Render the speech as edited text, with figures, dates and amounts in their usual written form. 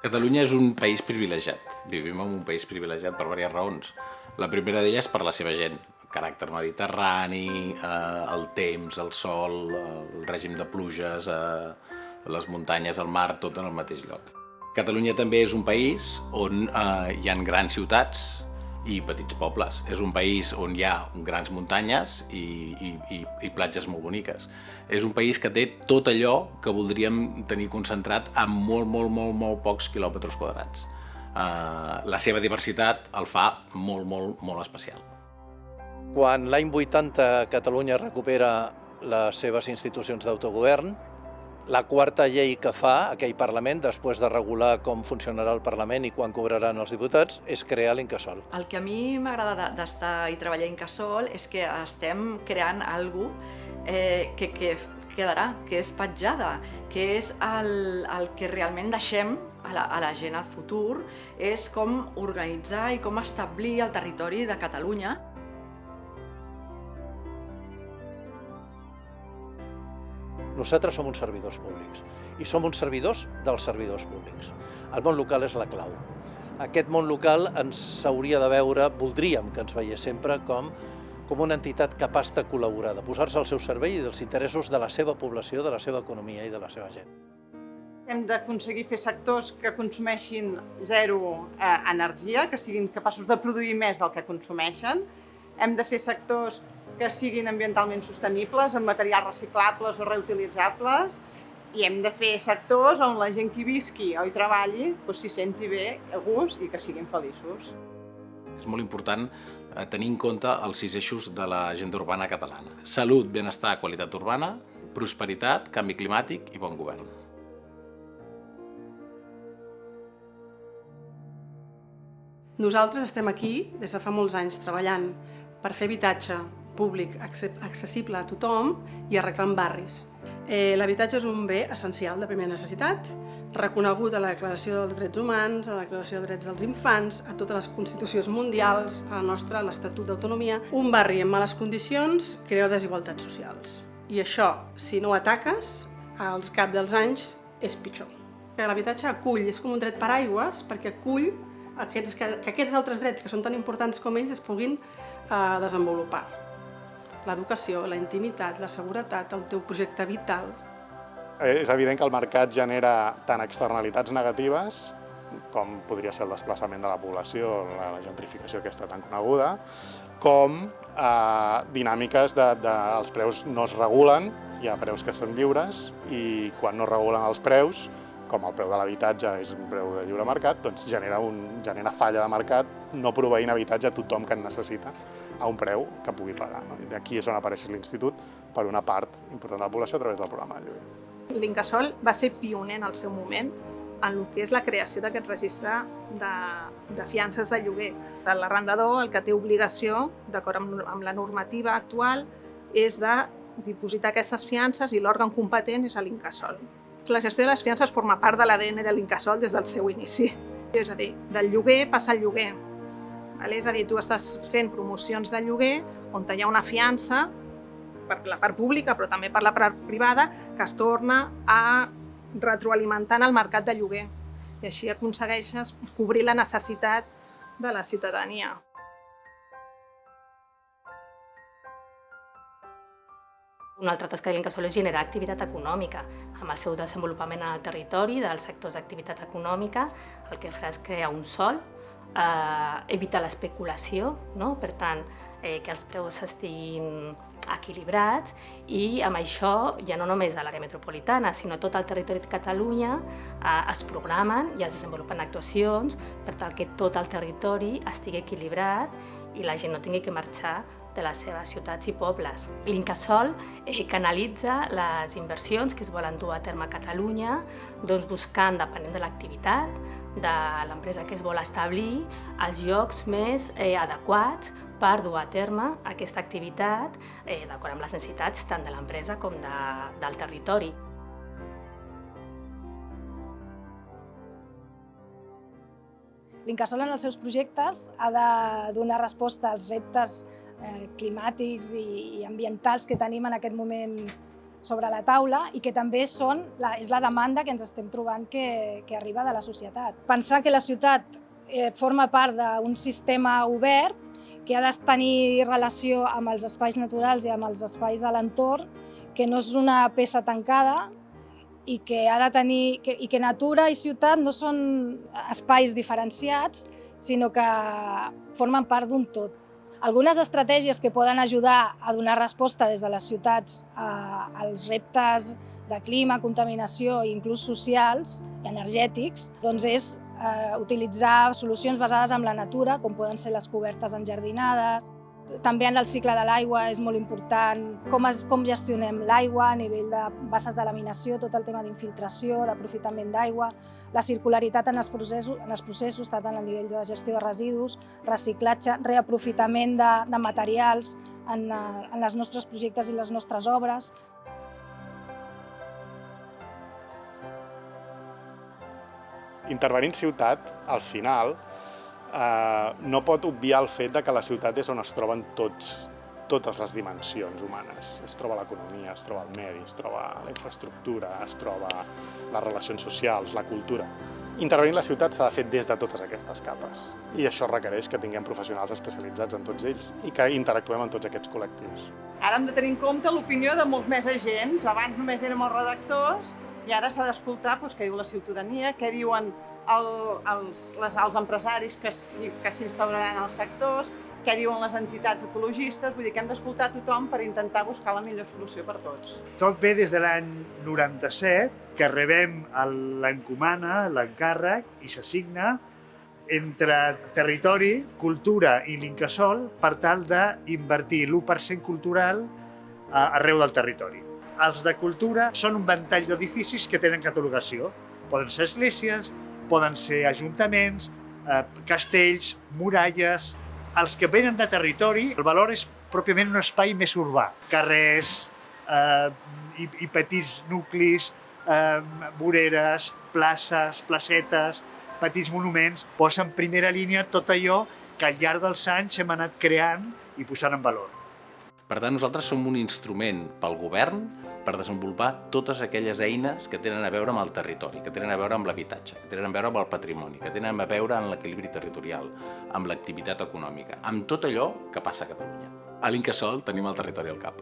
Catalunya és un país privilegiat. Vivim en un país privilegiat per diverses raons. La primera d'elles per la seva gent. El caràcter mediterrani, el temps, el sol, el règim de pluges, les muntanyes, el mar, tot en el mateix lloc. Catalunya també és un país on hi ha grans ciutats i petits pobles. És un país on hi ha grans muntanyes i platges molt boniques. És un país que té tot allò que voldríem tenir concentrat en molt pocs quilòmetres quadrats. La seva diversitat el fa molt especial. Quan l'any 80 Catalunya recupera les seves institucions d'autogovern, la quarta llei que fa aquell Parlament, després de regular com funcionarà el Parlament i quan cobraran els diputats, és crear l'Incasòl. El que a mi m'agrada d'estar i treballar a Incasòl és que estem creant alguna cosa que quedarà, que és petjada, que és el que realment deixem a la gent al futur, és com organitzar i com establir el territori de Catalunya. Nosaltres som uns servidors públics i som uns servidors dels servidors públics. El món local és la clau. Aquest món local ens hauria de veure, voldríem que ens veiés sempre com una entitat capaç de col·laborar, de posar-se al seu servei i dels interessos de la seva població, de la seva economia i de la seva gent. Hem d'aconseguir fer sectors que consumeixin zero energia, que siguin capaços de produir més del que consumeixen. Hem de fer sectors que siguin ambientalment sostenibles, amb materials reciclables o reutilitzables, i hem de fer sectors on la gent que hi visqui o hi treballi s'hi senti bé, a gust i que siguin feliços. És molt important tenir en compte els 6 eixos de l'agenda urbana catalana. Salut, benestar, qualitat urbana, prosperitat, canvi climàtic i bon govern. Nosaltres estem aquí des de fa molts anys treballant per fer habitatge públic accessible a tothom i arreglant barris. L'habitatge és un bé essencial de primera necessitat, reconegut a la Declaració dels Drets Humans, a la Declaració dels Drets dels Infants, a totes les constitucions mundials, a la nostra, a l'Estatut d'Autonomia. Un barri en males condicions crea desigualtats socials. I això, si no ataques, al cap dels anys és pitjor. L'habitatge acull, és com un dret paraigües, perquè acull que aquests altres drets que són tan importants com ells es puguin desenvolupar. L'educació, la intimitat, la seguretat, el teu projecte vital. És evident que el mercat genera tant externalitats negatives, com podria ser el desplaçament de la població, la gentrificació aquesta tan coneguda, com dinàmiques els preus no es regulen, hi ha preus que són lliures, i quan no es regulen els preus, com el preu de l'habitatge és un preu de lliure mercat, doncs genera falla de mercat, no proveint habitatge a tothom que en necessita a un preu que pugui pagar. D'aquí és on apareix l'Institut per una part important de la població a través del programa de lloguer. L'Incasòl va ser pioner en el seu moment en el que és la creació d'aquest registre de fiances de lloguer. L'arrendador el que té obligació, d'acord amb la normativa actual, és de dipositar aquestes fiances i l'òrgan competent és l'Incasòl. La gestió de les fiances forma part de l'ADN de l'Incasòl des del seu inici. És a dir, del lloguer passa al lloguer. És a dir, tu estàs fent promocions de lloguer on hi ha una fiança per la part pública però també per la part privada que es torna a retroalimentar en el mercat de lloguer i així aconsegueixes cobrir la necessitat de la ciutadania. Una altra tasca de l'Incasòl és generar activitat econòmica. Amb el seu desenvolupament en el territori dels sectors d'activitat econòmica, el que farà és crear un sòl, evitar l'especulació, per tant, que els preus estiguin equilibrats i amb això ja no només a l'àrea metropolitana, sinó tot el territori de Catalunya es programen i es desenvolupen actuacions per tal que tot el territori estigui equilibrat i la gent no tingui que marxar de les seves ciutats i pobles. L'Incasòl canalitza les inversions que es volen dur a terme a Catalunya, buscant, depenent de l'activitat de l'empresa que es vol establir, els llocs més adequats per dur a terme aquesta activitat d'acord amb les necessitats tant de l'empresa com del territori. L'Incasòl en els seus projectes ha de donar resposta als reptes climàtics i ambientals que tenim en aquest moment sobre la taula i que també és la demanda que ens estem trobant que arriba de la societat. Pensar que la ciutat forma part d'un sistema obert que ha de tenir relació amb els espais naturals i amb els espais de l'entorn, que no és una peça tancada i que ha de tenir i que natura i ciutat no són espais diferenciats, sinó que formen part d'un tot. Algunes estratègies que poden ajudar a donar resposta des de les ciutats als reptes de clima, contaminació i inclús socials i energètics, doncs és utilitzar solucions basades en la natura, com poden ser les cobertes enjardinades. També en el cicle de l'aigua és molt important com gestionem l'aigua a nivell de basses de laminació, tot el tema d'infiltració, d'aprofitament d'aigua, la circularitat en els processos, tant a nivell de gestió de residus, reciclatge, reaprofitament de materials en els nostres projectes i les nostres obres. Intervenint ciutat, al final, no pot obviar el fet que la ciutat és on es troben totes les dimensions humanes. Es troba l'economia, es troba el medi, es troba la infraestructura, es troba les relacions socials, la cultura. Intervenir la ciutat s'ha de fer des de totes aquestes capes i això requereix que tinguem professionals especialitzats en tots ells i que interactuem amb tots aquests col·lectius. Ara hem de tenir en compte l'opinió de molts més agents. Abans només érem els redactors i ara s'ha d'escoltar què diu la ciutadania, què diuen els empresaris que s'instauraran als sectors, què diuen les entitats ecologistes. Vull dir que hem d'escoltar tothom per intentar buscar la millor solució per tots. Tot ve des de l'any 97, que rebem l'encomana, l'encàrrec, i s'assigna entre territori, cultura i l'Incasòl per tal d'invertir l'1% cultural arreu del territori. Els de cultura són un ventall d'edificis que tenen catalogació. Poden ser esglésies, poden ser ajuntaments, castells, muralles. Els que venen de territori, el valor és pròpiament un espai més urbà. Carrers i petits nuclis, voreres, places, placetes, petits monuments, posa en primera línia tot allò que al llarg dels anys hem anat creant i posant en valor. Per tant, nosaltres som un instrument pel govern per desenvolupar totes aquelles eines que tenen a veure amb el territori, que tenen a veure amb l'habitatge, que tenen a veure amb el patrimoni, que tenen a veure amb l'equilibri territorial, amb l'activitat econòmica, amb tot allò que passa a Catalunya. A l'Incasòl tenim el territori al cap.